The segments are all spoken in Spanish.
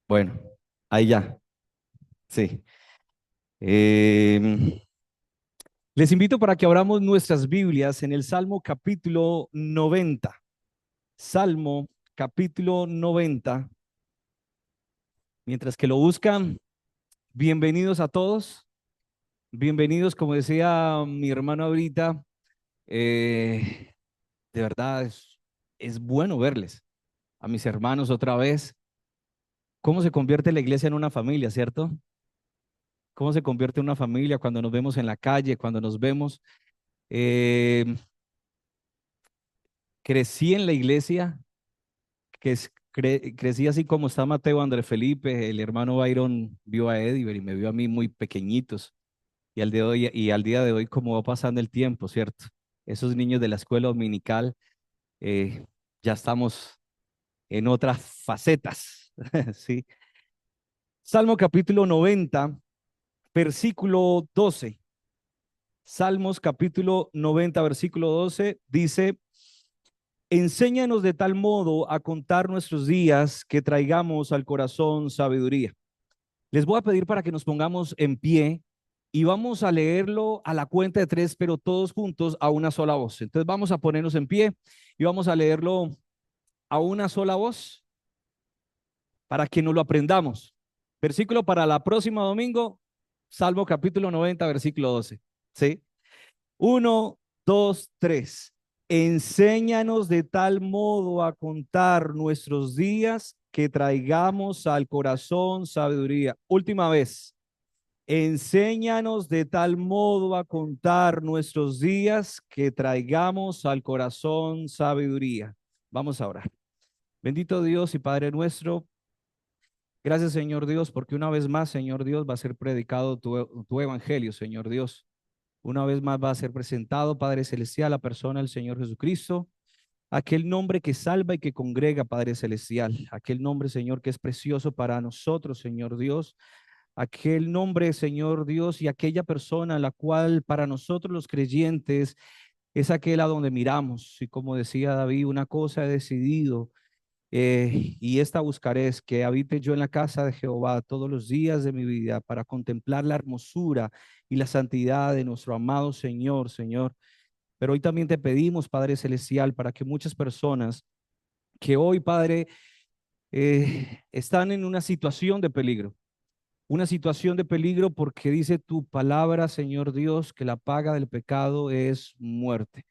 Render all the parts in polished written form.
Bueno, ahí ya, sí. Eh, Les invito para que abramos nuestras Biblias en el Salmo capítulo 90. Salmo capítulo 90. Mientras que lo buscan, bienvenidos a todos. Bienvenidos, como decía mi hermano ahorita, eh, de verdad es bueno verles a mis hermanos otra vez. ¿Cómo se convierte la iglesia en una familia, cierto? ¿Cómo se convierte en una familia cuando nos vemos en la calle, cuando nos vemos? Eh, Crecí en la iglesia, crecí así como está Mateo, André Felipe, el hermano Byron vio a Ediver y me vio a mí muy pequeñitos. Y al día de hoy, como va pasando el tiempo, ¿cierto? Esos niños de la escuela dominical, eh, ya estamos en otras facetas, ¿sí? Salmo capítulo 90, versículo 12. Salmos capítulo 90, versículo 12 dice: enséñanos de tal modo a contar nuestros días que traigamos al corazón sabiduría. Les voy a pedir para que nos pongamos en pie y vamos a leerlo a la cuenta de tres, pero todos juntos a una sola voz. Entonces vamos a ponernos en pie y vamos a leerlo a una sola voz para que nos lo aprendamos. Versículo para la próxima domingo, Salmo capítulo 90, versículo 12. ¿Sí? Uno, dos, tres. Enséñanos de tal modo a contar nuestros días que traigamos al corazón sabiduría. Última vez. Enséñanos de tal modo a contar nuestros días que traigamos al corazón sabiduría. Vamos a orar. Bendito Dios y Padre nuestro, gracias Señor Dios, porque una vez más, Señor Dios, va a ser predicado tu evangelio, Señor Dios. Una vez más va a ser presentado, Padre Celestial, la persona del Señor Jesucristo, aquel nombre que salva y que congrega, Padre Celestial, aquel nombre, Señor, que es precioso para nosotros, Señor Dios, aquel nombre, Señor Dios, y aquella persona a la cual para nosotros los creyentes es aquel a donde miramos. Y como decía David, una cosa he decidido, y esta buscaré, es que habite yo en la casa de Jehová todos los días de mi vida para contemplar la hermosura y la santidad de nuestro amado Señor, Señor. Pero hoy también te pedimos, Padre Celestial, para que muchas personas que hoy, Padre, están en una situación de peligro porque dice tu palabra, Señor Dios, que la paga del pecado es muerte.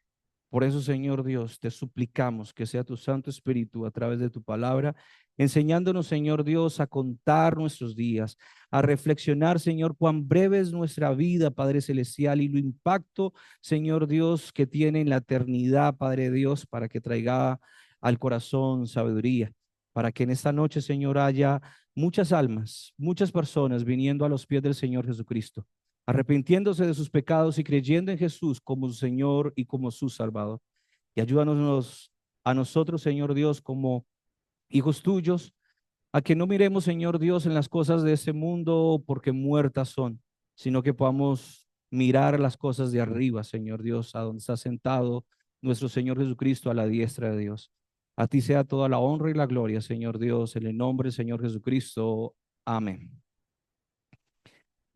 Por eso, Señor Dios, te suplicamos que sea tu Santo Espíritu a través de tu palabra, enseñándonos, Señor Dios, a contar nuestros días, a reflexionar, Señor, cuán breve es nuestra vida, Padre Celestial, y lo impacto, Señor Dios, que tiene en la eternidad, Padre Dios, para que traiga al corazón sabiduría, para que en esta noche, Señor, haya muchas almas, muchas personas viniendo a los pies del Señor Jesucristo, arrepintiéndose de sus pecados y creyendo en Jesús como su Señor y como su Salvador. Y ayúdanos a nosotros, Señor Dios, como hijos tuyos, a que no miremos, Señor Dios, en las cosas de este mundo porque muertas son, sino que podamos mirar las cosas de arriba, Señor Dios, a donde está sentado nuestro Señor Jesucristo a la diestra de Dios. A ti sea toda la honra y la gloria, Señor Dios, en el nombre del Señor Jesucristo. Amén.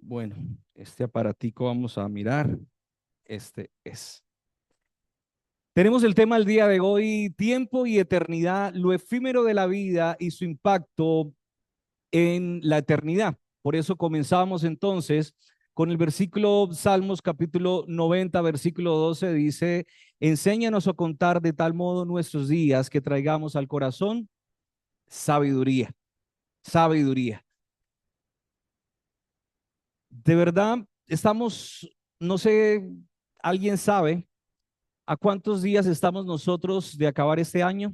Bueno, este aparatico vamos a mirar. Este es. Tenemos el tema del día de hoy, tiempo y eternidad, lo efímero de la vida y su impacto en la eternidad. Por eso comenzamos entonces con el versículo Salmos capítulo 90, versículo 12, dice, enséñanos a contar de tal modo nuestros días que traigamos al corazón sabiduría, sabiduría. De verdad, estamos, no sé, ¿alguien sabe a cuántos días estamos nosotros de acabar este año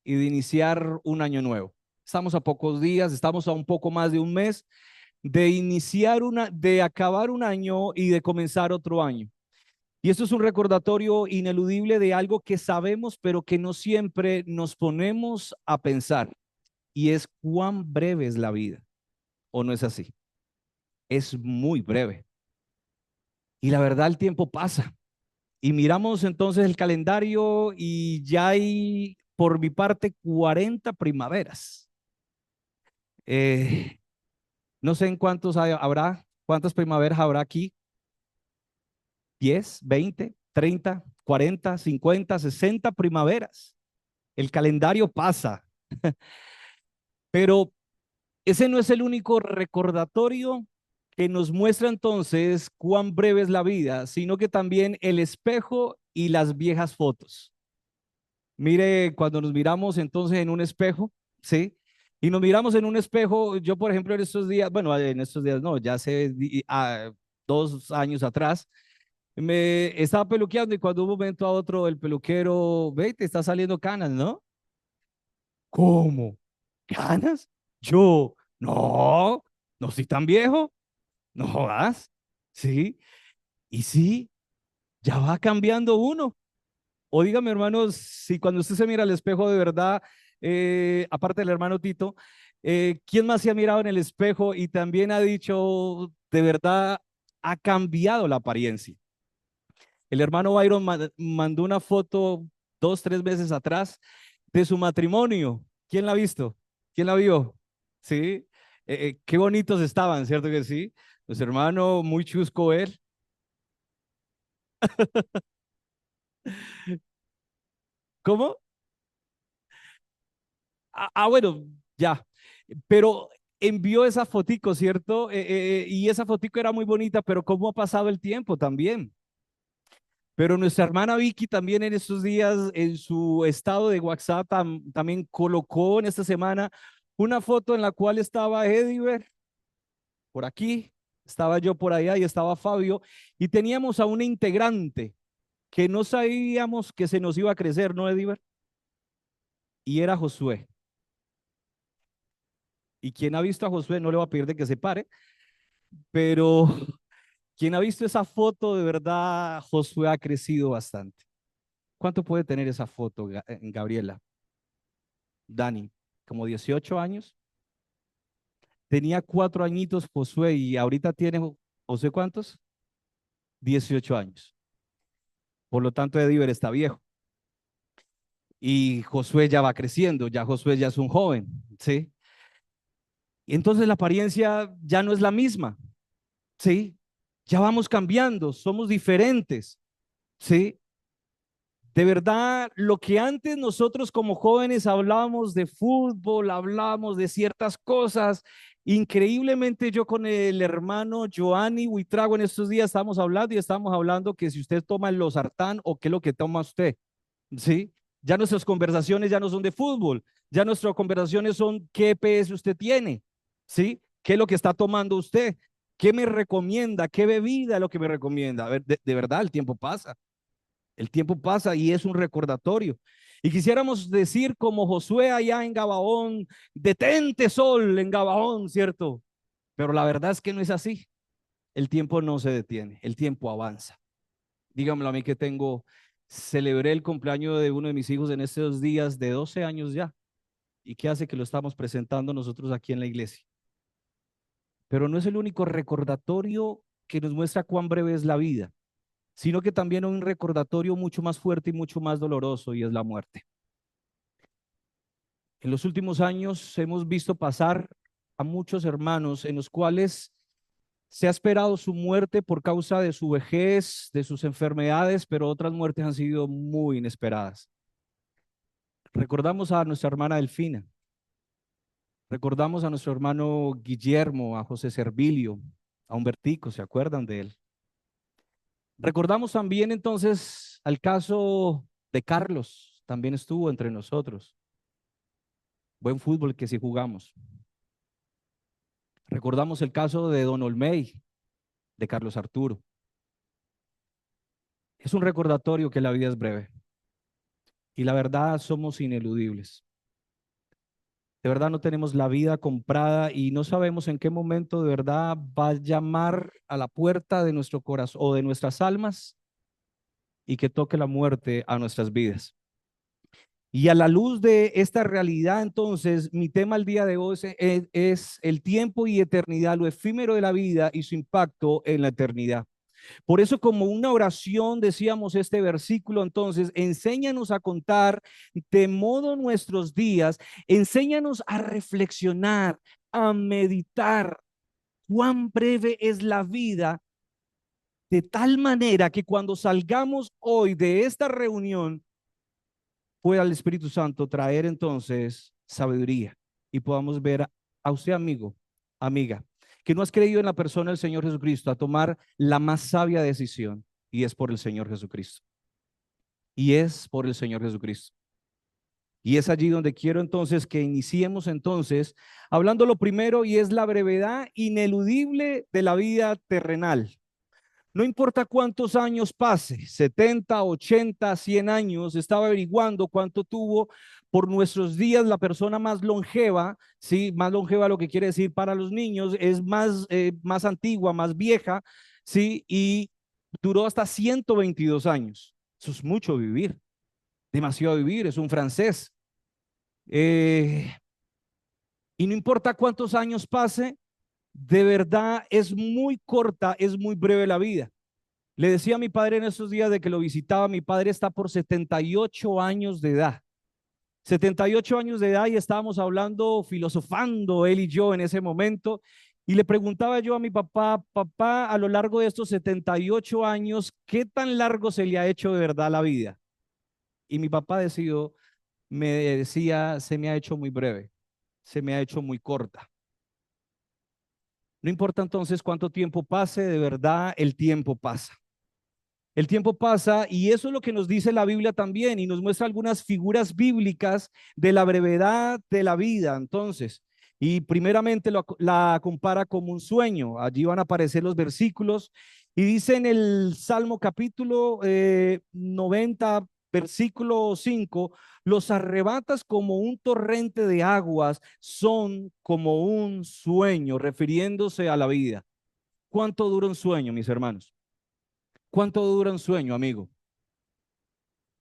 y de iniciar un año nuevo? Estamos a pocos días, estamos a un poco más de un mes de de acabar un año y de comenzar otro año. Y esto es un recordatorio ineludible de algo que sabemos, pero que no siempre nos ponemos a pensar, y es cuán breve es la vida, ¿o no es así? Es muy breve. Y la verdad, el tiempo pasa. Y miramos entonces el calendario y ya hay, por mi parte, 40 primaveras. Eh, no sé en cuántos habrá, cuántas primaveras habrá aquí, 10, 20, 30, 40, 50, 60 primaveras. El calendario pasa, pero ese no es el único recordatorio que nos muestra entonces cuán breve es la vida, sino que también el espejo y las viejas fotos. Mire, cuando nos miramos entonces en un espejo, ¿sí? Y nos miramos en un espejo, yo por ejemplo en estos días, bueno, en estos días no, ya hace 2 años atrás, me estaba peluqueando y cuando un momento a otro el peluquero, ve, te está saliendo canas, ¿no? ¿Cómo? ¿Canas? Yo, no, no soy tan viejo, no jodas, ¿sí? Y sí, ya va cambiando uno. O dígame, hermanos, si cuando usted se mira al espejo de verdad, aparte del hermano Tito, ¿quién más se ha mirado en el espejo y también ha dicho, de verdad, ha cambiado la apariencia? El hermano Byron mandó una foto 2, 3 meses atrás de su matrimonio. ¿Quién la ha visto? ¿Quién la vio? Sí. Qué bonitos estaban, ¿cierto que sí? Pues hermano, muy chusco él. ¿Cómo? Bueno, ya. Pero envió esa fotico, ¿cierto? Y esa fotico era muy bonita, pero ¿cómo ha pasado el tiempo también? Pero nuestra hermana Vicky también en estos días en su estado de WhatsApp también colocó en esta semana una foto en la cual estaba Ediver por aquí, estaba yo por allá y estaba Fabio y teníamos a una integrante que no sabíamos que se nos iba a crecer, ¿no, Ediver? Y era Josué. Y quien ha visto a Josué no le va a pedir de que se pare, pero quien ha visto esa foto de verdad, Josué ha crecido bastante. ¿Cuánto puede tener esa foto, Gabriela? Dani, como 18 años. Tenía 4 añitos Josué y ahorita tiene, ¿Josué cuántos? 18 años. Por lo tanto, Ediver está viejo. Y Josué ya va creciendo, ya Josué ya es un joven, ¿sí? Y entonces la apariencia ya no es la misma, ¿sí? Ya vamos cambiando, somos diferentes, ¿sí? De verdad, lo que antes nosotros como jóvenes hablábamos de fútbol, hablábamos de ciertas cosas, increíblemente yo con el hermano Joanny Huitrago en estos días estábamos hablando y estábamos hablando que si usted toma el losartán o qué es lo que toma usted, ¿sí? Ya nuestras conversaciones ya no son de fútbol, ya nuestras conversaciones son qué EPS usted tiene, ¿sí? ¿Qué es lo que está tomando usted? ¿Qué me recomienda? ¿Qué bebida es lo que me recomienda? A ver, de verdad, el tiempo pasa y es un recordatorio. Y quisiéramos decir como Josué allá en Gabaón, detente sol en Gabaón, ¿cierto? Pero la verdad es que no es así. El tiempo no se detiene, el tiempo avanza. Dígamelo a mí que celebré el cumpleaños de uno de mis hijos en estos días de 12 años ya. ¿Y qué hace que lo estamos presentando nosotros aquí en la iglesia? Pero no es el único recordatorio que nos muestra cuán breve es la vida, sino que también un recordatorio mucho más fuerte y mucho más doloroso y es la muerte. En los últimos años hemos visto pasar a muchos hermanos en los cuales se ha esperado su muerte por causa de su vejez, de sus enfermedades, pero otras muertes han sido muy inesperadas. Recordamos a nuestra hermana Delfina, recordamos a nuestro hermano Guillermo, a José Servilio, a Humbertico, ¿se acuerdan de él? Recordamos también entonces al caso de Carlos, también estuvo entre nosotros. Buen fútbol que sí jugamos. Recordamos el caso de Don Olmey, de Carlos Arturo. Es un recordatorio que la vida es breve y la verdad somos ineludibles. De verdad no tenemos la vida comprada y no sabemos en qué momento de verdad va a llamar a la puerta de nuestro corazón o de nuestras almas y que toque la muerte a nuestras vidas. Y a la luz de esta realidad, entonces, mi tema el día de hoy es el tiempo y eternidad, lo efímero de la vida y su impacto en la eternidad. Por eso, como una oración, decíamos este versículo, entonces, enséñanos a contar de modo nuestros días, enséñanos a reflexionar. a meditar cuán breve es la vida, de tal manera que cuando salgamos hoy de esta reunión, pueda el Espíritu Santo traer entonces sabiduría y podamos ver a usted, amigo, amiga, que no has creído en la persona del Señor Jesucristo, a tomar la más sabia decisión, y es por el Señor Jesucristo. Y es por el Señor Jesucristo. Y es allí donde quiero entonces que iniciemos entonces hablando lo primero, y es la brevedad ineludible de la vida terrenal. No importa cuántos años pase, 70, 80, 100 años, estaba averiguando cuánto tuvo por nuestros días la persona más longeva, ¿sí? Más longeva lo que quiere decir para los niños, es más antigua, más vieja, ¿sí? Y duró hasta 122 años. Eso es mucho vivir, demasiado vivir, es un francés. Eh, y no importa cuántos años pase, de verdad es muy corta, es muy breve la vida. Le decía a mi padre en esos días de que lo visitaba, mi padre está por 78 años de edad. 78 años de edad, y estábamos hablando, filosofando él y yo en ese momento. Y le preguntaba yo a mi papá, papá, a lo largo de estos 78 años, ¿qué tan largo se le ha hecho de verdad la vida? Y mi papá me decía, se me ha hecho muy breve, se me ha hecho muy corta. No importa entonces cuánto tiempo pase, de verdad el tiempo pasa. El tiempo pasa, y eso es lo que nos dice la Biblia también, y nos muestra algunas figuras bíblicas de la brevedad de la vida. Entonces, y primeramente la compara como un sueño. Allí van a aparecer los versículos, y dice en el Salmo capítulo 90, versículo 5: los arrebatas como un torrente de aguas, son como un sueño, refiriéndose a la vida. ¿Cuánto dura un sueño, mis hermanos? ¿Cuánto dura un sueño, amigo?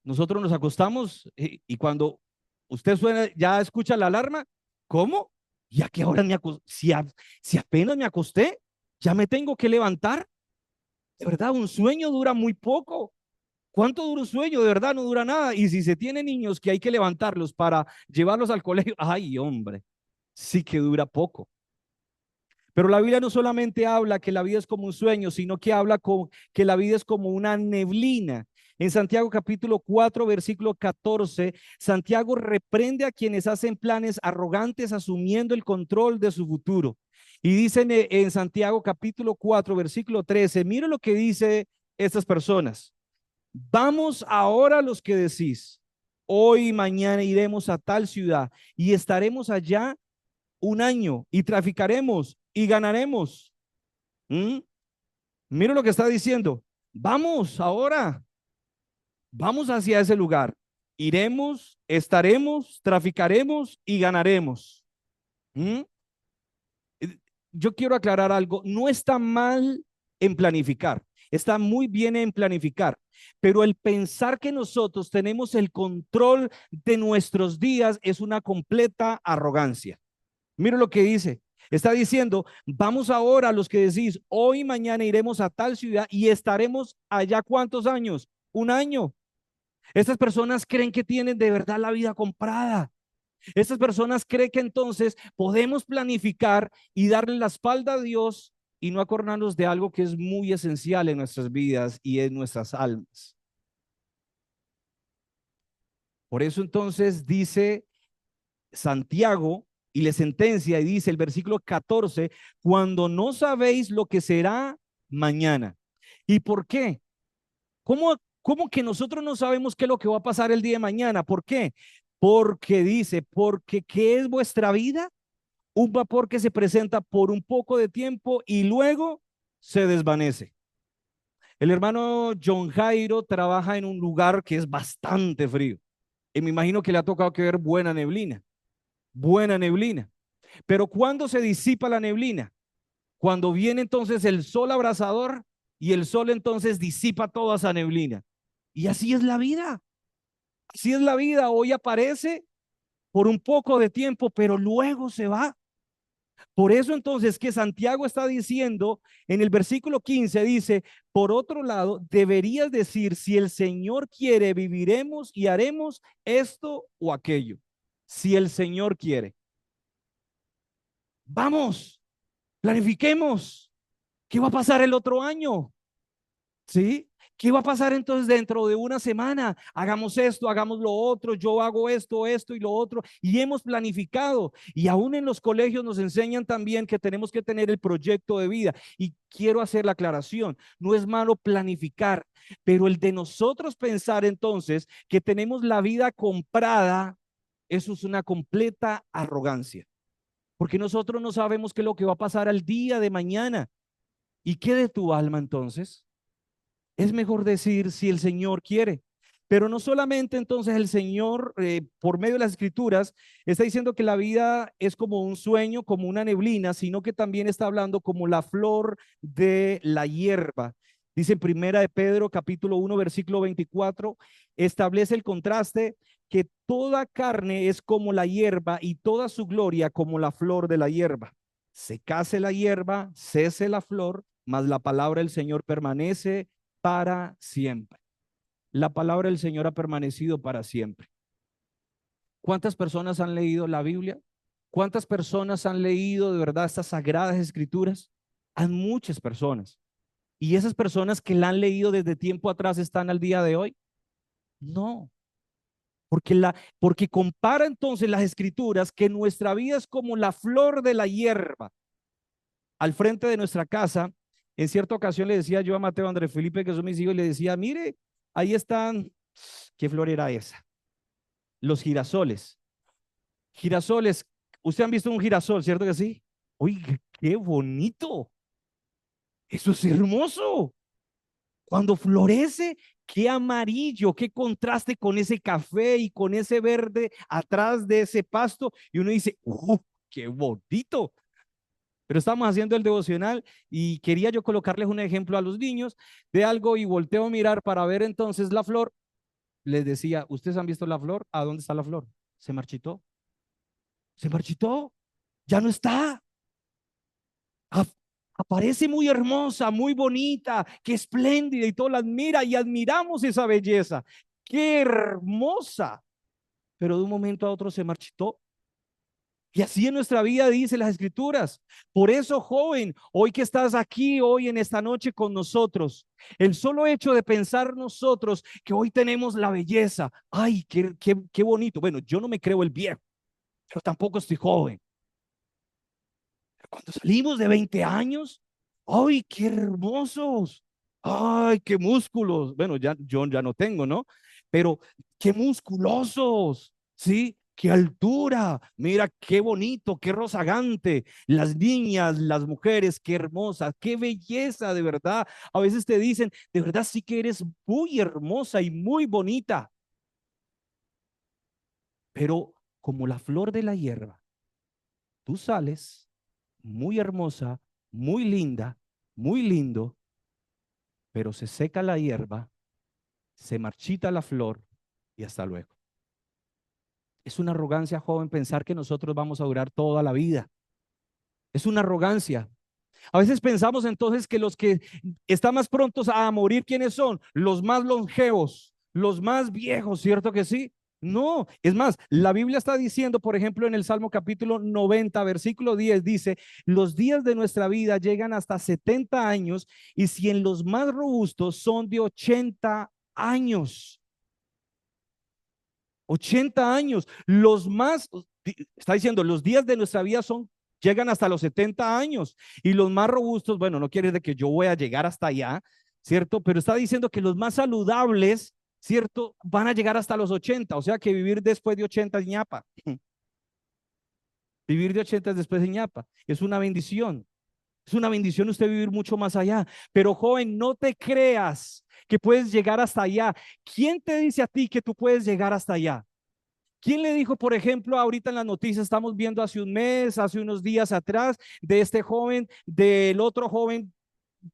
Nosotros nos acostamos y cuando usted suena, ya escucha la alarma. ¿Cómo? ¿Y a qué hora me acosté? Si apenas me acosté, ya me tengo que levantar. De verdad, un sueño dura muy poco. ¿Cuánto dura un sueño? De verdad, no dura nada. Y si se tiene niños que hay que levantarlos para llevarlos al colegio, ay, hombre, sí que dura poco. Pero la Biblia no solamente habla que la vida es como un sueño, sino que habla que la vida es como una neblina. En Santiago capítulo 4, versículo 14, Santiago reprende a quienes hacen planes arrogantes asumiendo el control de su futuro. Y dice en Santiago capítulo 4, versículo 13, mire lo que dice estas personas. Vamos ahora los que decís, hoy y mañana iremos a tal ciudad y estaremos allá un año y traficaremos y ganaremos. ¿Mm? Mira lo que está diciendo. Vamos ahora, vamos hacia ese lugar. Iremos, estaremos, traficaremos y ganaremos. ¿Mm? Yo quiero aclarar algo. No está mal en planificar. Está muy bien en planificar. Pero el pensar que nosotros tenemos el control de nuestros días es una completa arrogancia. Mira lo que dice. Está diciendo, vamos ahora los que decís, hoy y mañana iremos a tal ciudad y estaremos allá ¿cuántos años? Un año. Estas personas creen que tienen de verdad la vida comprada. Estas personas creen que entonces podemos planificar y darle la espalda a Dios y no acordarnos de algo que es muy esencial en nuestras vidas y en nuestras almas. Por eso entonces dice Santiago y le sentencia y dice el versículo 14, cuando no sabéis lo que será mañana. ¿Y por qué? ¿Cómo que nosotros no sabemos qué es lo que va a pasar el día de mañana? ¿Por qué? Porque dice, porque ¿qué es vuestra vida? Un vapor que se presenta por un poco de tiempo y luego se desvanece. El hermano John Jairo trabaja en un lugar que es bastante frío y me imagino que le ha tocado que ver buena neblina. Pero ¿cuándo se disipa la neblina? Cuando viene entonces el sol abrasador y el sol entonces disipa toda esa neblina. Y así es la vida. Así es la vida. Hoy aparece por un poco de tiempo, pero luego se va. Por eso entonces que Santiago está diciendo en el versículo 15, dice, por otro lado, deberías decir, si el Señor quiere, viviremos y haremos esto o aquello. Si el Señor quiere. Vamos, planifiquemos. ¿Qué va a pasar el otro año? ¿Sí? ¿Qué va a pasar entonces dentro de una semana? Hagamos esto, hagamos lo otro, yo hago esto, esto y lo otro, y hemos planificado. Y aún en los colegios nos enseñan también que tenemos que tener el proyecto de vida. Y quiero hacer la aclaración, no es malo planificar, pero el de nosotros pensar entonces que tenemos la vida comprada, eso es una completa arrogancia, porque nosotros no sabemos qué es lo que va a pasar al día de mañana. ¿Y qué de tu alma entonces? Es mejor decir si el Señor quiere. Pero no solamente entonces el Señor, por medio de las escrituras, está diciendo que la vida es como un sueño, como una neblina, sino que también está hablando como la flor de la hierba. Dice en Primera de Pedro, capítulo 1, versículo 24, establece el contraste que toda carne es como la hierba y toda su gloria como la flor de la hierba. Secase la hierba, cese la flor, mas la palabra del Señor permanece para siempre. La palabra del Señor ha permanecido para siempre. ¿Cuántas personas han leído la Biblia? ¿Cuántas personas han leído de verdad estas sagradas escrituras? Hay muchas personas. ¿Y esas personas que la han leído desde tiempo atrás están al día de hoy? No, porque compara entonces las escrituras que nuestra vida es como la flor de la hierba. Al frente de nuestra casa, en cierta ocasión le decía yo a Mateo, Andrés Felipe, que son mis hijos, y le decía, mire, ahí están, ¿qué flor era esa? Los girasoles. Girasoles, ¿usted han visto un girasol, cierto que sí? Oiga, qué bonito. Eso es hermoso. Cuando florece, qué amarillo, qué contraste con ese café y con ese verde atrás de ese pasto. Y uno dice, qué bonito. Pero estamos haciendo el devocional y quería yo colocarles un ejemplo a los niños de algo y volteo a mirar para ver entonces la flor. Les decía, ¿ustedes han visto la flor? ¿A dónde está la flor? Se marchitó. Se marchitó. Ya no está. Aparece muy hermosa, muy bonita, qué espléndida y todo la admira y admiramos esa belleza. Qué hermosa. Pero de un momento a otro se marchitó. Y así en nuestra vida dice las escrituras. Por eso, joven, hoy que estás aquí, hoy en esta noche con nosotros, el solo hecho de pensar nosotros que hoy tenemos la belleza, ay, qué bonito. Bueno, yo no me creo el viejo, pero tampoco estoy joven. Cuando salimos de 20 años, ¡ay, qué hermosos! ¡Ay, qué músculos! Bueno, ya, yo ya no tengo, ¿no? Pero qué musculosos, ¿sí? ¡Qué altura! Mira, qué bonito, qué rozagante. Las niñas, las mujeres, qué hermosas, qué belleza, de verdad. A veces te dicen, de verdad sí que eres muy hermosa y muy bonita. Pero como la flor de la hierba, tú sales muy hermosa, muy linda, muy lindo, pero se seca la hierba, se marchita la flor y hasta luego. Es una arrogancia, joven, pensar que nosotros vamos a durar toda la vida. Es una arrogancia. A veces pensamos entonces que los que están más prontos a morir, ¿quiénes son? Los más longevos, los más viejos, ¿cierto que sí? No, es más, la Biblia está diciendo, por ejemplo, en el Salmo capítulo 90, versículo 10, dice, los días de nuestra vida llegan hasta 70 años y si en los más robustos son de 80 años. 80 años, los más, está diciendo, los días de nuestra vida son, llegan hasta los 70 años y los más robustos, bueno, no quiere decir que yo voy a llegar hasta allá, ¿cierto? Pero está diciendo que los más saludables, ¿cierto? Van a llegar hasta los 80, o sea que vivir después de 80 es ñapa. Vivir de 80 después de ñapa, es una bendición. Es una bendición usted vivir mucho más allá. Pero joven, no te creas que puedes llegar hasta allá. ¿Quién te dice a ti que tú puedes llegar hasta allá? ¿Quién le dijo, por ejemplo, ahorita en las noticias estamos viendo hace un mes, hace unos días atrás, de este joven, del otro joven,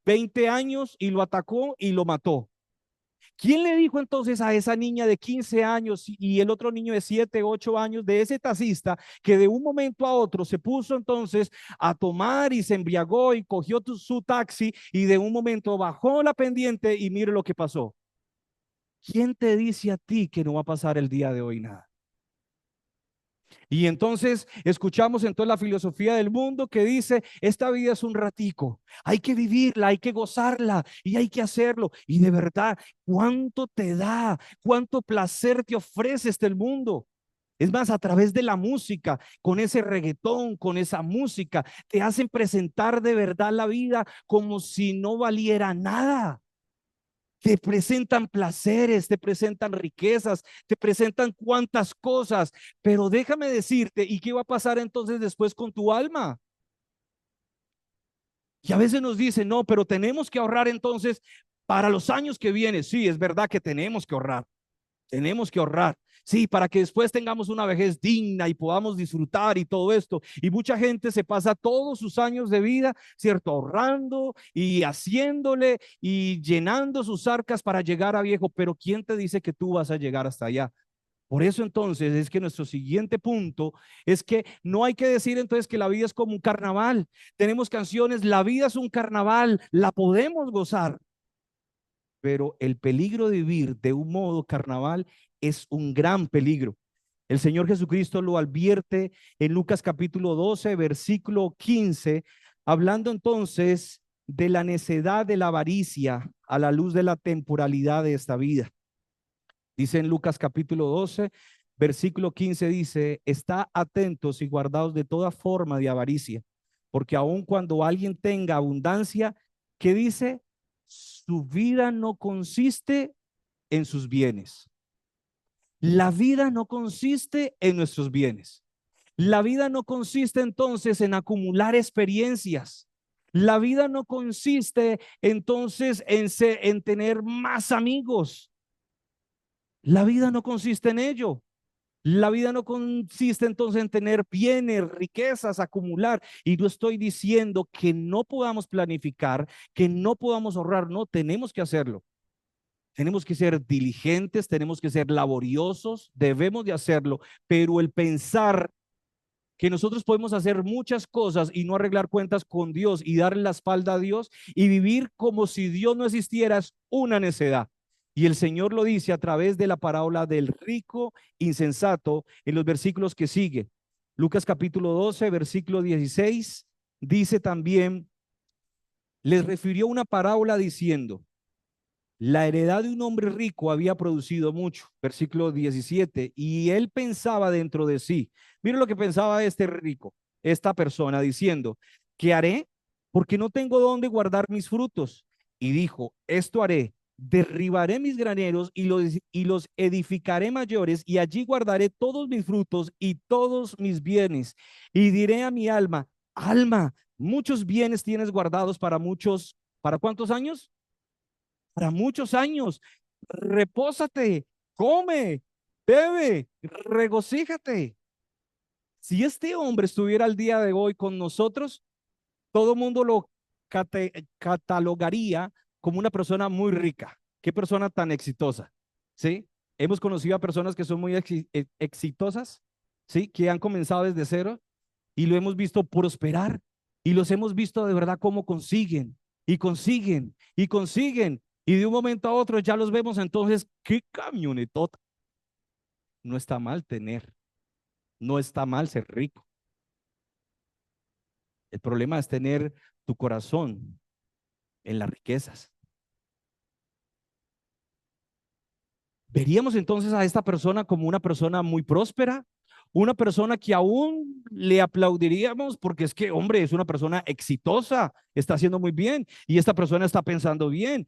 20 años, y lo atacó y lo mató? ¿Quién le dijo entonces a esa niña de 15 años y el otro niño de 7, 8 años de ese taxista que de un momento a otro se puso entonces a tomar y se embriagó y cogió su taxi y de un momento bajó la pendiente y mire lo que pasó? ¿Quién te dice a ti que no va a pasar el día de hoy nada? Y entonces escuchamos entonces la filosofía del mundo que dice, esta vida es un ratico, hay que vivirla, hay que gozarla y hay que hacerlo. Y de verdad, ¿cuánto te da? ¿Cuánto placer te ofrece este mundo? Es más, a través de la música, con ese reggaetón, con esa música, te hacen presentar de verdad la vida como si no valiera nada. Te presentan placeres, te presentan riquezas, te presentan cuantas cosas, pero déjame decirte, ¿y qué va a pasar entonces después con tu alma? Y a veces nos dicen, no, pero tenemos que ahorrar entonces para los años que vienen. Sí, es verdad que tenemos que ahorrar. Tenemos que ahorrar, sí, para que después tengamos una vejez digna y podamos disfrutar y todo esto. Y mucha gente se pasa todos sus años de vida, ¿cierto? Ahorrando y haciéndole y llenando sus arcas para llegar a viejo. Pero ¿quién te dice que tú vas a llegar hasta allá? Por eso entonces es que nuestro siguiente punto es que no hay que decir entonces que la vida es como un carnaval. Tenemos canciones, la vida es un carnaval, la podemos gozar, pero el peligro de vivir de un modo carnaval es un gran peligro. El Señor Jesucristo lo advierte en Lucas capítulo 12, versículo 15, hablando entonces de la necedad de la avaricia a la luz de la temporalidad de esta vida. Dice en Lucas capítulo 12, versículo 15, dice, está atentos y guardados de toda forma de avaricia, porque aun cuando alguien tenga abundancia, ¿qué dice? Su vida no consiste en sus bienes. La vida no consiste en nuestros bienes. La vida no consiste entonces en acumular experiencias. La vida no consiste entonces en tener más amigos. La vida no consiste en ello. La vida no consiste entonces en tener bienes, riquezas, acumular. Y no estoy diciendo que no podamos planificar, que no podamos ahorrar. No, tenemos que hacerlo. Tenemos que ser diligentes, tenemos que ser laboriosos, debemos de hacerlo, pero el pensar que nosotros podemos hacer muchas cosas y no arreglar cuentas con Dios y darle la espalda a Dios y vivir como si Dios no existiera es una necedad. Y el Señor lo dice a través de la parábola del rico insensato en los versículos que siguen. Lucas capítulo 12, versículo 16, dice también, les refirió una parábola diciendo, la heredad de un hombre rico había producido mucho, versículo 17, y él pensaba dentro de sí. Mira lo que pensaba este rico, esta persona, diciendo, ¿qué haré? Porque no tengo dónde guardar mis frutos. Y dijo, esto haré, derribaré mis graneros y los edificaré mayores, y allí guardaré todos mis frutos y todos mis bienes. Y diré a mi alma, alma, muchos bienes tienes guardados para muchos, ¿para cuántos años? Para muchos años. Repósate, come, bebe, regocíjate. Si este hombre estuviera al día de hoy con nosotros, todo el mundo lo catalogaría como una persona muy rica. Qué persona tan exitosa, ¿sí? Hemos conocido a personas que son muy exitosas, ¿sí? Que han comenzado desde cero y lo hemos visto prosperar y los hemos visto de verdad cómo consiguen y consiguen y consiguen y de un momento a otro ya los vemos entonces, qué camionetota. No está mal tener, no está mal ser rico. El problema es tener tu corazón en las riquezas. Veríamos entonces a esta persona como una persona muy próspera, una persona que aún le aplaudiríamos porque es que, hombre, es una persona exitosa, está haciendo muy bien y esta persona está pensando bien.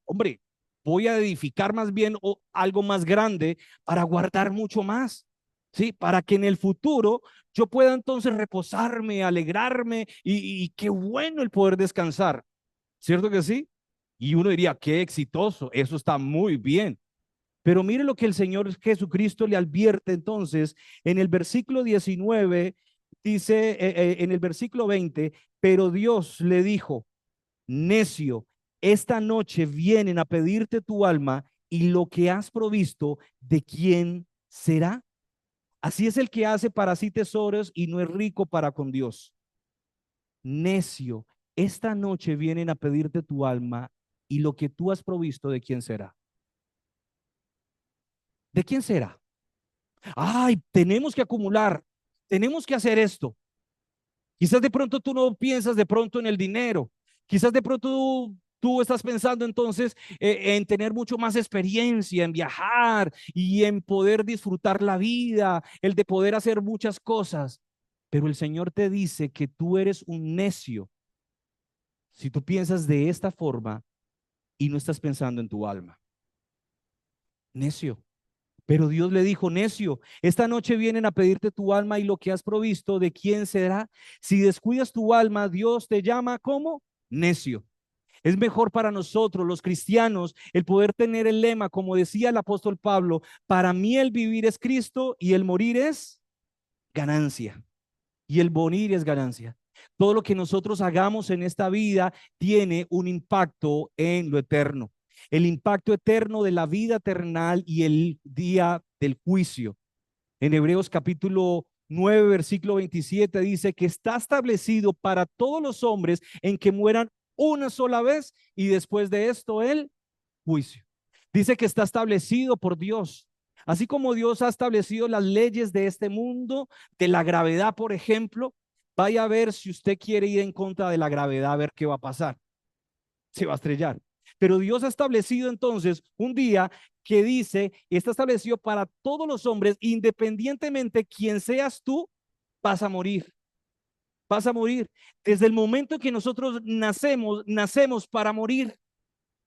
Hombre, voy a edificar más bien algo más grande para guardar mucho más, ¿sí? Para que en el futuro yo pueda entonces reposarme, alegrarme y qué bueno el poder descansar, ¿cierto que sí? Y uno diría, qué exitoso, eso está muy bien. Pero mire lo que el Señor Jesucristo le advierte entonces en el versículo 19, dice en el versículo 20, pero Dios le dijo, necio, esta noche vienen a pedirte tu alma y lo que has provisto, ¿de quién será? Así es el que hace para sí tesoros y no es rico para con Dios. Necio, esta noche vienen a pedirte tu alma y lo que tú has provisto, ¿de quién será? ¿De quién será? Ay, tenemos que acumular, tenemos que hacer esto. Quizás de pronto tú no piensas de pronto en el dinero. Quizás de pronto tú estás pensando entonces en tener mucho más experiencia, en viajar y en poder disfrutar la vida, el de poder hacer muchas cosas. Pero el Señor te dice que tú eres un necio si tú piensas de esta forma y no estás pensando en tu alma. Necio. Pero Dios le dijo, necio, esta noche vienen a pedirte tu alma y lo que has provisto, ¿de quién será? Si descuidas tu alma, Dios te llama como necio. Es mejor para nosotros, los cristianos, el poder tener el lema, como decía el apóstol Pablo, para mí el vivir es Cristo y el morir es ganancia. Y el morir es ganancia. Todo lo que nosotros hagamos en esta vida tiene un impacto en lo eterno. El impacto eterno de la vida eternal y el día del juicio. En Hebreos capítulo 9, versículo 27 dice que está establecido para todos los hombres en que mueran una sola vez y después de esto el juicio. Dice que está establecido por Dios. Así como Dios ha establecido las leyes de este mundo, de la gravedad, por ejemplo, vaya a ver si usted quiere ir en contra de la gravedad, a ver qué va a pasar. Se va a estrellar. Pero Dios ha establecido entonces un día que dice, está establecido para todos los hombres, independientemente quién seas tú, vas a morir. Vas a morir. Desde el momento que nosotros nacemos para morir.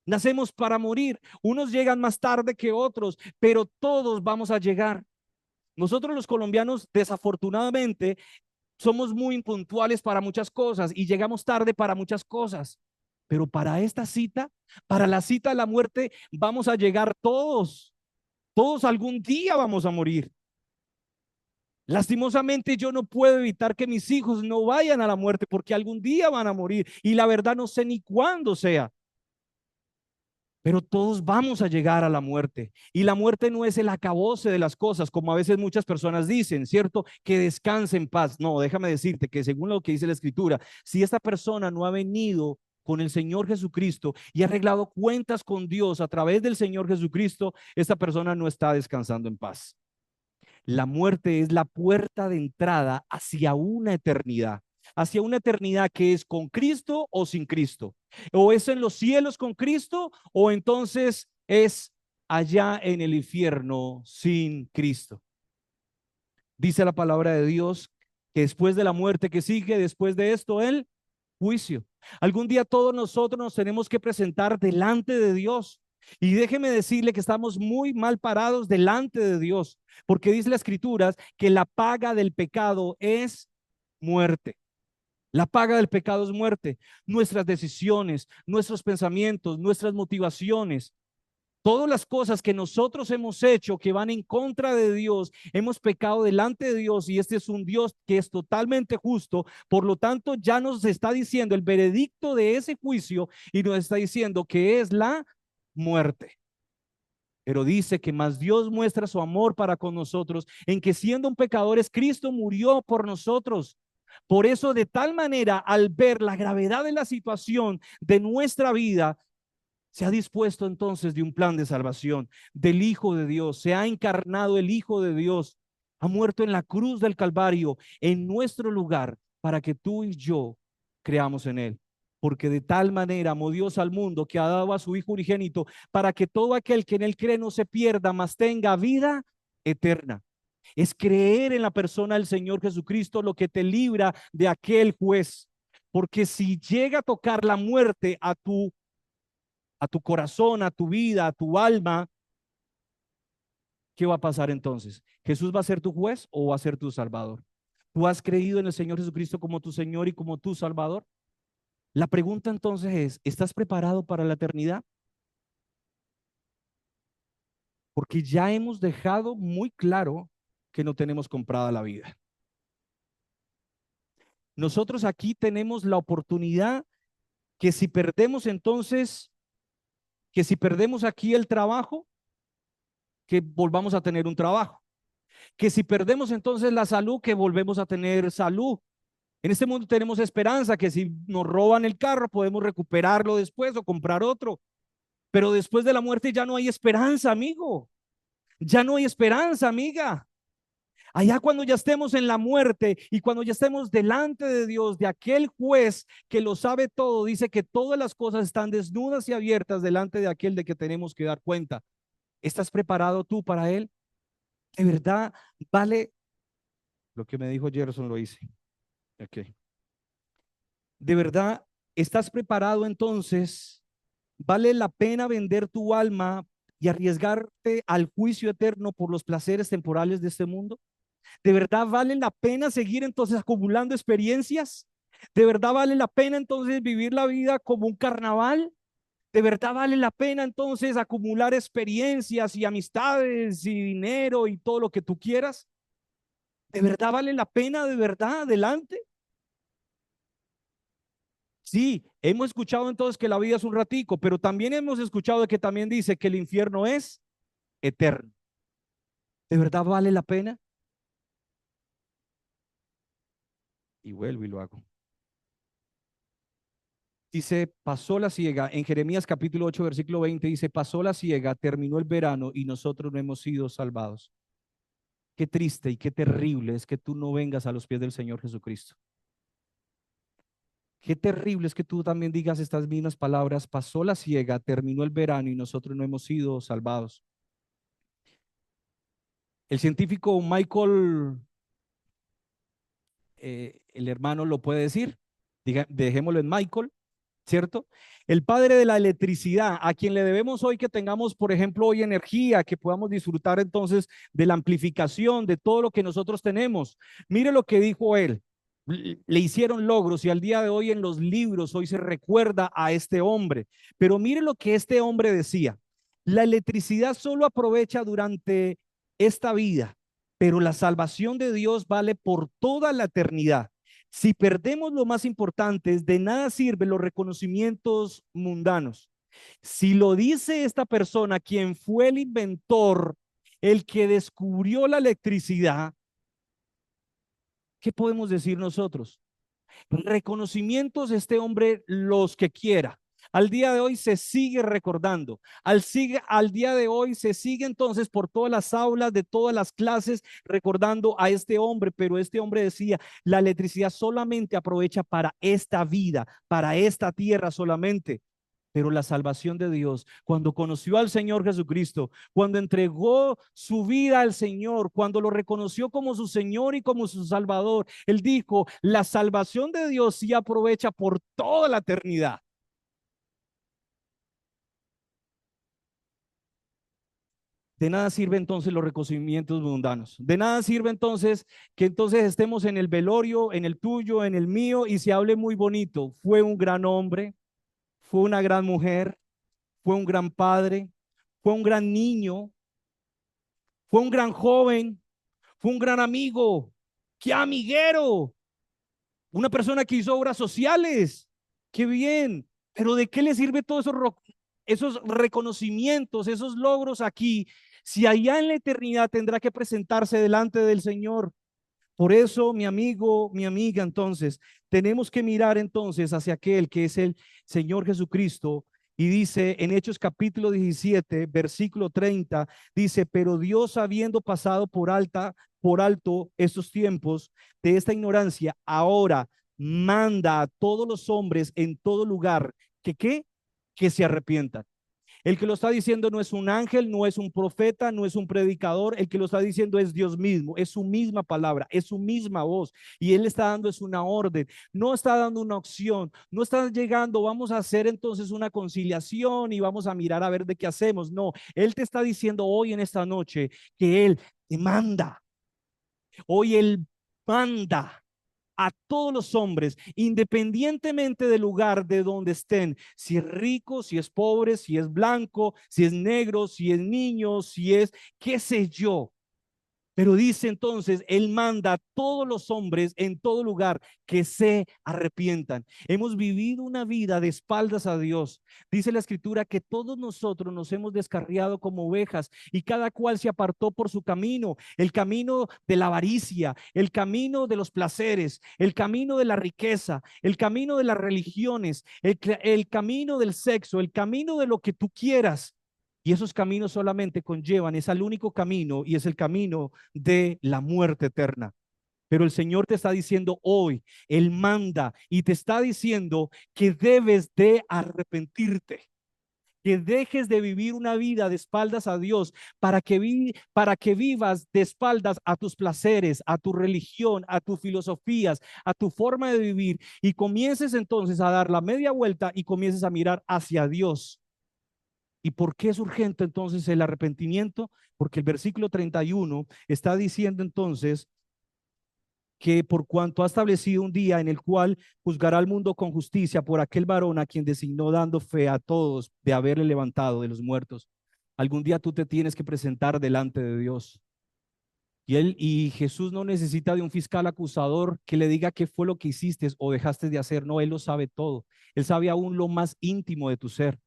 Nacemos para morir. Unos llegan más tarde que otros, pero todos vamos a llegar. Nosotros los colombianos, desafortunadamente, somos muy impuntuales para muchas cosas y llegamos tarde para muchas cosas. Pero para esta cita, para la cita de la muerte, vamos a llegar todos. Todos algún día vamos a morir. Lastimosamente yo no puedo evitar que mis hijos no vayan a la muerte porque algún día van a morir y la verdad no sé ni cuándo sea. Pero todos vamos a llegar a la muerte. Y la muerte no es el acabose de las cosas, como a veces muchas personas dicen, ¿cierto? Que descanse en paz. No, déjame decirte que según lo que dice la Escritura, si esta persona no ha venido con el Señor Jesucristo y ha arreglado cuentas con Dios a través del Señor Jesucristo, esta persona no está descansando en paz. La muerte es la puerta de entrada hacia una eternidad que es con Cristo o sin Cristo. O es en los cielos con Cristo o entonces es allá en el infierno sin Cristo. Dice la palabra de Dios que después de la muerte que sigue, después de esto, el juicio. Algún día todos nosotros nos tenemos que presentar delante de Dios. Y déjeme decirle que estamos muy mal parados delante de Dios, porque dice la Escritura que la paga del pecado es muerte. La paga del pecado es muerte. Nuestras decisiones, nuestros pensamientos, nuestras motivaciones, todas las cosas que nosotros hemos hecho que van en contra de Dios, hemos pecado delante de Dios y este es un Dios que es totalmente justo. Por lo tanto, ya nos está diciendo el veredicto de ese juicio y nos está diciendo que es la muerte. Pero dice que más Dios muestra su amor para con nosotros en que siendo un pecadores, Cristo murió por nosotros. Por eso, de tal manera, al ver la gravedad de la situación de nuestra vida, se ha dispuesto entonces de un plan de salvación del Hijo de Dios. Se ha encarnado el Hijo de Dios. Ha muerto en la cruz del Calvario en nuestro lugar para que tú y yo creamos en Él. Porque de tal manera amó Dios al mundo que ha dado a su Hijo unigénito para que todo aquel que en Él cree no se pierda, mas tenga vida eterna. Es creer en la persona del Señor Jesucristo lo que te libra de aquel juez. Porque si llega a tocar la muerte a tu corazón, a tu vida, a tu alma, ¿qué va a pasar entonces? ¿Jesús va a ser tu juez o va a ser tu salvador? ¿Tú has creído en el Señor Jesucristo como tu Señor y como tu Salvador? La pregunta entonces es, ¿estás preparado para la eternidad? Porque ya hemos dejado muy claro que no tenemos comprada la vida. Nosotros aquí tenemos la oportunidad que si perdemos entonces, que si perdemos aquí el trabajo, que volvamos a tener un trabajo. Que si perdemos entonces la salud, que volvemos a tener salud. En este mundo tenemos esperanza, que si nos roban el carro podemos recuperarlo después o comprar otro. Pero después de la muerte ya no hay esperanza, amigo. Ya no hay esperanza, amiga. Allá cuando ya estemos en la muerte y cuando ya estemos delante de Dios, de aquel juez que lo sabe todo, dice que todas las cosas están desnudas y abiertas delante de aquel de que tenemos que dar cuenta. ¿Estás preparado tú para él? ¿De verdad vale lo que me dijo Gerson? Lo hice. Okay. ¿De verdad estás preparado entonces? ¿Vale la pena vender tu alma y arriesgarte al juicio eterno por los placeres temporales de este mundo? ¿De verdad vale la pena seguir entonces acumulando experiencias? ¿De verdad vale la pena entonces vivir la vida como un carnaval? ¿De verdad vale la pena entonces acumular experiencias y amistades y dinero y todo lo que tú quieras? ¿De verdad vale la pena? ¿De verdad? Adelante. Sí, hemos escuchado entonces que la vida es un ratico, pero también hemos escuchado que también dice que el infierno es eterno. ¿De verdad vale la pena? Y vuelvo y lo hago. Dice, pasó la siega, en Jeremías capítulo 8, versículo 20, dice, pasó la siega, terminó el verano y nosotros no hemos sido salvados. Qué triste y qué terrible es que tú no vengas a los pies del Señor Jesucristo. Qué terrible es que tú también digas estas mismas palabras, pasó la siega, terminó el verano y nosotros no hemos sido salvados. El científico Michael, el hermano lo puede decir, dejémoslo en Michael, ¿cierto? El padre de la electricidad, a quien le debemos hoy que tengamos, por ejemplo, hoy energía, que podamos disfrutar entonces de la amplificación de todo lo que nosotros tenemos. Mire lo que dijo él. Le hicieron logros y al día de hoy en los libros hoy se recuerda a este hombre. Pero mire lo que este hombre decía. La electricidad solo aprovecha durante esta vida, pero la salvación de Dios vale por toda la eternidad. Si perdemos lo más importante, de nada sirven los reconocimientos mundanos. Si lo dice esta persona, quien fue el inventor, el que descubrió la electricidad, ¿qué podemos decir nosotros? Reconocimientos, este hombre los que quiera. Al día de hoy se sigue recordando, al día de hoy se sigue entonces por todas las aulas de todas las clases recordando a este hombre, pero este hombre decía, la electricidad solamente aprovecha para esta vida, para esta tierra solamente. Pero la salvación de Dios, cuando conoció al Señor Jesucristo, cuando entregó su vida al Señor, cuando lo reconoció como su Señor y como su Salvador, Él dijo, la salvación de Dios sí aprovecha por toda la eternidad. De nada sirve entonces los reconocimientos mundanos. De nada sirve entonces que entonces estemos en el velorio, en el tuyo, en el mío y se hable muy bonito. Fue un gran hombre, fue una gran mujer, fue un gran padre, fue un gran niño, fue un gran joven, fue un gran amigo. ¡Qué amiguero! Una persona que hizo obras sociales. ¡Qué bien! Pero ¿de qué le sirve todos esos reconocimientos, esos logros aquí, si allá en la eternidad tendrá que presentarse delante del Señor? Por eso, mi amigo, mi amiga, entonces, tenemos que mirar entonces hacia aquel que es el Señor Jesucristo. Y dice en Hechos capítulo 17, versículo 30, dice, pero Dios habiendo pasado por alto estos tiempos de esta ignorancia, ahora manda a todos los hombres en todo lugar que, ¿qué? Que se arrepientan. El que lo está diciendo no es un ángel, no es un profeta, no es un predicador. El que lo está diciendo es Dios mismo, es su misma palabra, es su misma voz. Y Él está dando es una orden, no está dando una opción, no está llegando, vamos a hacer entonces una conciliación y vamos a mirar a ver de qué hacemos. No, Él te está diciendo hoy en esta noche que Él te manda. Hoy Él manda a todos los hombres, independientemente del lugar de donde estén, si es rico, si es pobre, si es blanco, si es negro, si es niño, si es qué sé yo. Pero dice entonces, Él manda a todos los hombres en todo lugar que se arrepientan. Hemos vivido una vida de espaldas a Dios. Dice la Escritura que todos nosotros nos hemos descarriado como ovejas y cada cual se apartó por su camino, el camino de la avaricia, el camino de los placeres, el camino de la riqueza, el camino de las religiones, el camino del sexo, el camino de lo que tú quieras. Y esos caminos solamente conllevan, es al único camino y es el camino de la muerte eterna. Pero el Señor te está diciendo hoy, Él manda y te está diciendo que debes de arrepentirte, que dejes de vivir una vida de espaldas a Dios para que vivas de espaldas a tus placeres, a tu religión, a tus filosofías, a tu forma de vivir y comiences entonces a dar la media vuelta y comiences a mirar hacia Dios. ¿Y por qué es urgente entonces el arrepentimiento? Porque el versículo 31 está diciendo entonces que por cuanto ha establecido un día en el cual juzgará al mundo con justicia por aquel varón a quien designó, dando fe a todos de haberle levantado de los muertos. Algún día tú te tienes que presentar delante de Dios. Y Jesús no necesita de un fiscal acusador que le diga qué fue lo que hiciste o dejaste de hacer. No, Él lo sabe todo. Él sabe aún lo más íntimo de tu ser.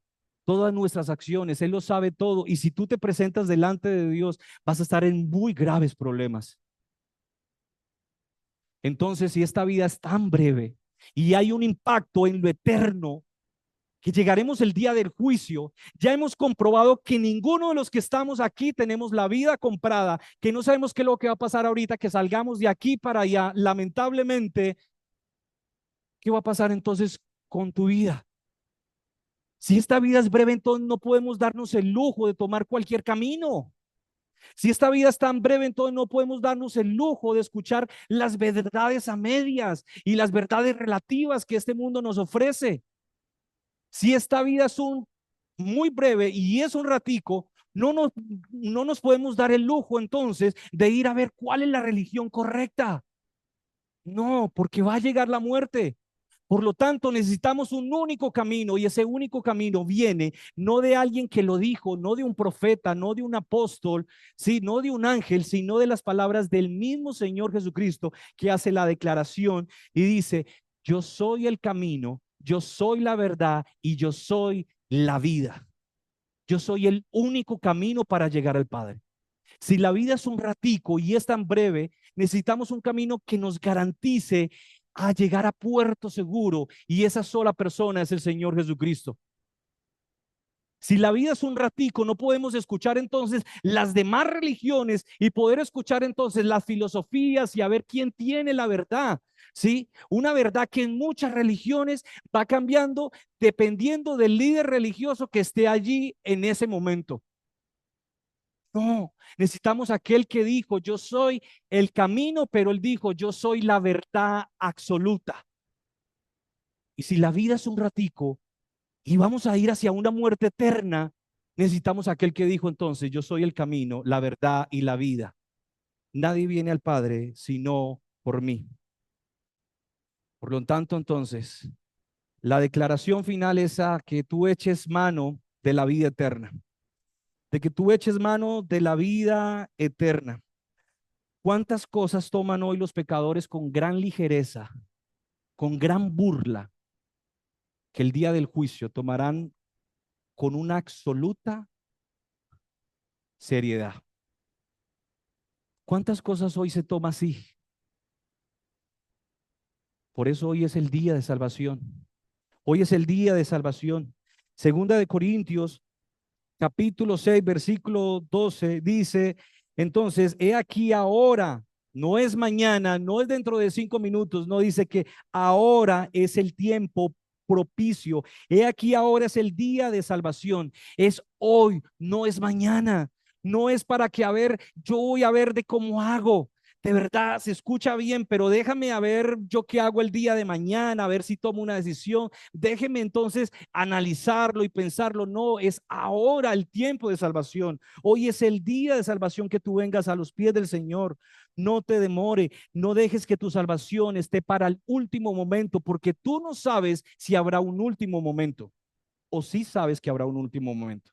Todas nuestras acciones, Él lo sabe todo. Y si tú te presentas delante de Dios, vas a estar en muy graves problemas. Entonces, si esta vida es tan breve y hay un impacto en lo eterno, que llegaremos el día del juicio, ya hemos comprobado que ninguno de los que estamos aquí tenemos la vida comprada, que no sabemos qué es lo que va a pasar ahorita, que salgamos de aquí para allá. Lamentablemente, ¿qué va a pasar entonces con tu vida? Si esta vida es breve, entonces no podemos darnos el lujo de tomar cualquier camino. Si esta vida es tan breve, entonces no podemos darnos el lujo de escuchar las verdades a medias y las verdades relativas que este mundo nos ofrece. Si esta vida es un muy breve y es un ratico, no nos podemos dar el lujo entonces de ir a ver cuál es la religión correcta. No, porque va a llegar la muerte. Por lo tanto, necesitamos un único camino y ese único camino viene no de alguien que lo dijo, no de un profeta, no de un apóstol, sí, no de un ángel, sino de las palabras del mismo Señor Jesucristo que hace la declaración y dice, yo soy el camino, yo soy la verdad y yo soy la vida. Yo soy el único camino para llegar al Padre. Si la vida es un ratico y es tan breve, necesitamos un camino que nos garantice a llegar a puerto seguro y esa sola persona es el Señor Jesucristo. Si la vida es un ratico, no podemos escuchar entonces las demás religiones y poder escuchar entonces las filosofías y a ver quién tiene la verdad. ¿Sí? Una verdad que en muchas religiones va cambiando dependiendo del líder religioso que esté allí en ese momento. No, necesitamos aquel que dijo, yo soy el camino, pero él dijo, yo soy la verdad absoluta. Y si la vida es un ratico y vamos a ir hacia una muerte eterna, necesitamos aquel que dijo entonces, yo soy el camino, la verdad y la vida. Nadie viene al Padre sino por mí. Por lo tanto, entonces, la declaración final es a que tú eches mano de la vida eterna, de que tú eches mano de la vida eterna. ¿Cuántas cosas toman hoy los pecadores con gran ligereza, con gran burla, que el día del juicio tomarán con una absoluta seriedad? ¿Cuántas cosas hoy se toma así? Por eso hoy es el día de salvación. Hoy es el día de salvación. Segunda de Corintios, capítulo 6, versículo 12, dice, entonces, he aquí ahora, no es mañana, no es dentro de 5 minutos, no dice que ahora es el tiempo propicio. He aquí ahora es el día de salvación. Es hoy, no es mañana. No es para que a ver, yo voy a ver de cómo hago. De verdad, se escucha bien, pero déjame a ver yo qué hago el día de mañana, a ver si tomo una decisión. Déjeme entonces analizarlo y pensarlo. No, es ahora el tiempo de salvación. Hoy es el día de salvación que tú vengas a los pies del Señor. No te demore, no dejes que tu salvación esté para el último momento, porque tú no sabes si habrá un último momento o si sabes que habrá un último momento.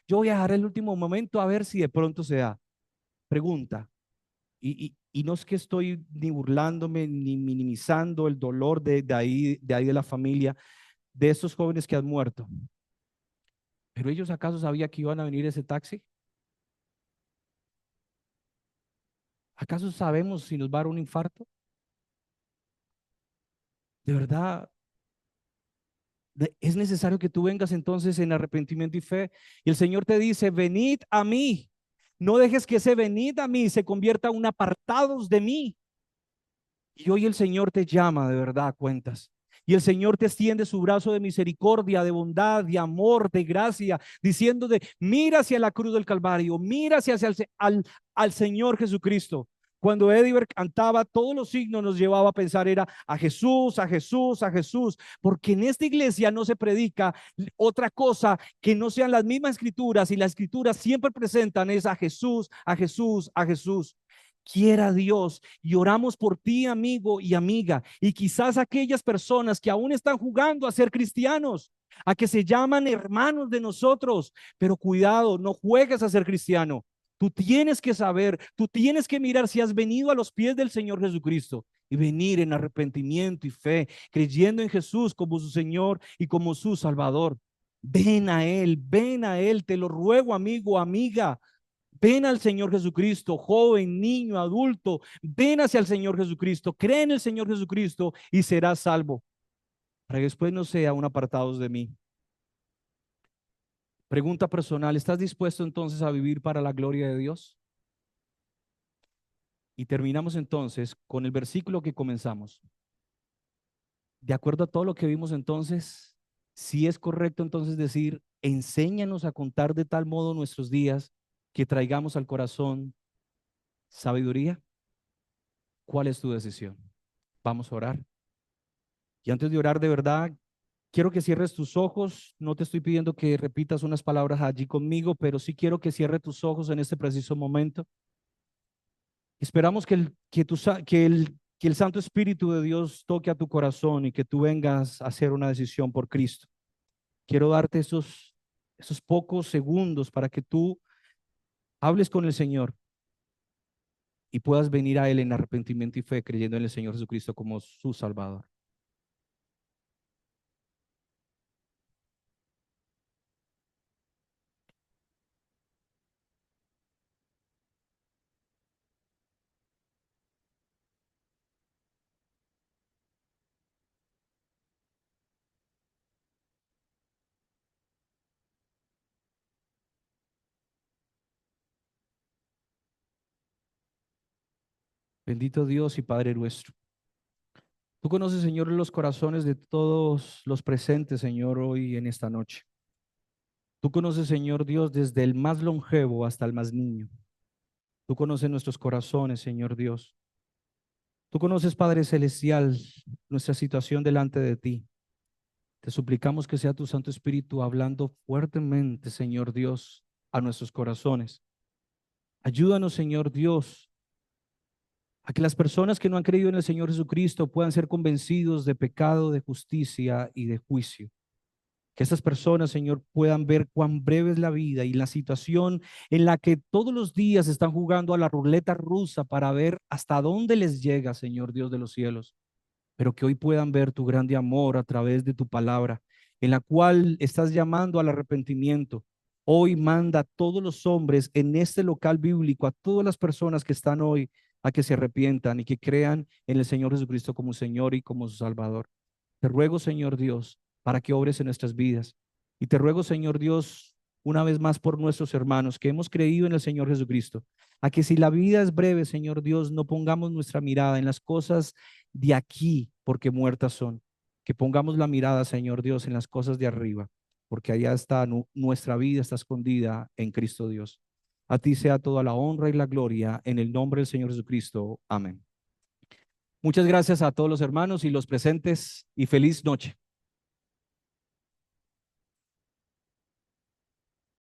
Yo voy a dejar el último momento a ver si de pronto se da. Pregunta. Y no es que estoy ni burlándome ni minimizando el dolor de ahí de la familia, de estos jóvenes que han muerto. Pero ellos acaso sabían que iban a venir ese taxi. ¿Acaso sabemos si nos va a dar un infarto? De verdad, Es necesario que tú vengas entonces en arrepentimiento y fe. Y el Señor te dice, venid a mí. No dejes que ese venid a mí se convierta en un apartados de mí. Y hoy el Señor te llama de verdad a cuentas. Y el Señor te extiende su brazo de misericordia, de bondad, de amor, de gracia, diciéndote, mira hacia la cruz del Calvario, mira hacia al Señor Jesucristo. Cuando Ediver cantaba, todos los signos nos llevaba a pensar era a Jesús, a Jesús, a Jesús, porque en esta iglesia no se predica otra cosa que no sean las mismas escrituras, y las escrituras siempre presentan es a Jesús, a Jesús, a Jesús. Quiera Dios, y oramos por ti, amigo y amiga, y quizás aquellas personas que aún están jugando a ser cristianos, a que se llaman hermanos de nosotros, pero cuidado, no juegues a ser cristiano. Tú tienes que saber, tú tienes que mirar si has venido a los pies del Señor Jesucristo y venir en arrepentimiento y fe, creyendo en Jesús como su Señor y como su Salvador. Ven a Él, te lo ruego, amigo, amiga. Ven al Señor Jesucristo, joven, niño, adulto, ven hacia el Señor Jesucristo, cree en el Señor Jesucristo y serás salvo, para que después no sea un apartados de mí. Pregunta personal, ¿estás dispuesto entonces a vivir para la gloria de Dios? Y terminamos entonces con el versículo que comenzamos. De acuerdo a todo lo que vimos entonces, si es correcto entonces decir, enséñanos a contar de tal modo nuestros días que traigamos al corazón sabiduría. ¿Cuál es tu decisión? Vamos a orar. Y antes de orar de verdad, quiero que cierres tus ojos. No te estoy pidiendo que repitas unas palabras allí conmigo, pero sí quiero que cierres tus ojos en este preciso momento. Esperamos que el Santo Espíritu de Dios toque a tu corazón y que tú vengas a hacer una decisión por Cristo. Quiero darte esos pocos segundos para que tú hables con el Señor y puedas venir a Él en arrepentimiento y fe, creyendo en el Señor Jesucristo como su Salvador. Bendito Dios y Padre nuestro. Tú conoces, Señor, los corazones de todos los presentes, Señor, hoy en esta noche. Tú conoces, Señor Dios, desde el más longevo hasta el más niño. Tú conoces nuestros corazones, Señor Dios. Tú conoces, Padre Celestial, nuestra situación delante de ti. Te suplicamos que sea tu Santo Espíritu hablando fuertemente, Señor Dios, a nuestros corazones. Ayúdanos, Señor Dios, a que las personas que no han creído en el Señor Jesucristo puedan ser convencidos de pecado, de justicia y de juicio. Que estas personas, Señor, puedan ver cuán breve es la vida y la situación en la que todos los días están jugando a la ruleta rusa para ver hasta dónde les llega, Señor Dios de los cielos. Pero que hoy puedan ver tu grande amor a través de tu palabra, en la cual estás llamando al arrepentimiento. Hoy manda a todos los hombres en este local bíblico, a todas las personas que están hoy, a que se arrepientan y que crean en el Señor Jesucristo como Señor y como su Salvador. Te ruego, Señor Dios, para que obres en nuestras vidas. Y te ruego, Señor Dios, una vez más por nuestros hermanos que hemos creído en el Señor Jesucristo, a que si la vida es breve, Señor Dios, no pongamos nuestra mirada en las cosas de aquí, porque muertas son. Que pongamos la mirada, Señor Dios, en las cosas de arriba, porque allá está nuestra vida, está escondida en Cristo Dios. A ti sea toda la honra y la gloria en el nombre del Señor Jesucristo. Amén. Muchas gracias a todos los hermanos y los presentes y feliz noche.